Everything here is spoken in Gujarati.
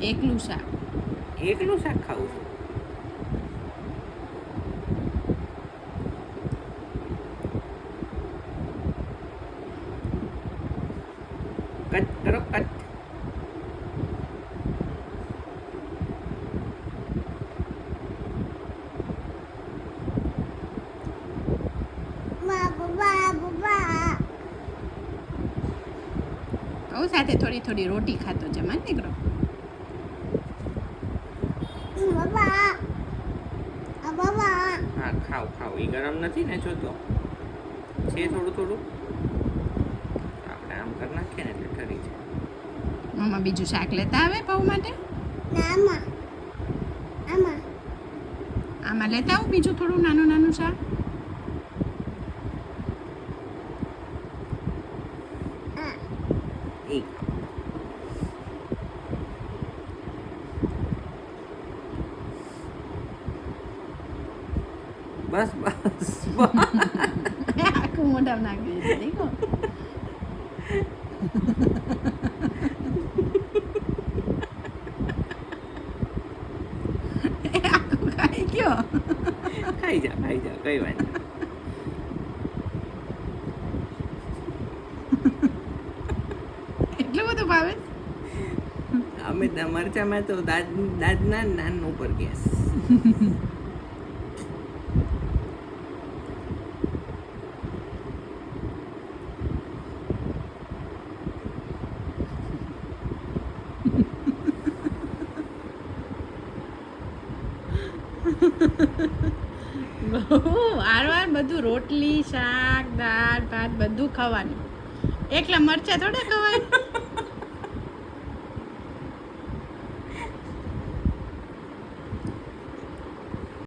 એકલું શાક. એકલું શાક ખાવું છું. કટ કરો કટ. કહું સાથે થોડી થોડી રોટી ખાતો જમા દીકરો. હા ખાવ ખાવ. એ ગરમ નથી ને જોતો છે થોડું થોડું. આપણે આમ કરી નાખીએ ને એટલે ઠરી જાય. મમ્મા બીજું શાક લેતા આવે પૌ માટે. આમાં લેતા આવું બીજું થોડું નાનું નાનું શાક. એ બસ બસ આખું મોઢામાં નાખી દીધું દેખો. આખું ખાઈ ગયો. ખાઈ જા કઈ વાત નહીં. એટલું બધું ભાવે. અમે મરચામાં તો દાદના નાન ઉપર ગેસ. બહુ વારવાર બધું રોટલી શાક દાળ ભાત બધું ખાવાનું. એકલા મરચા થોડા ખવાય.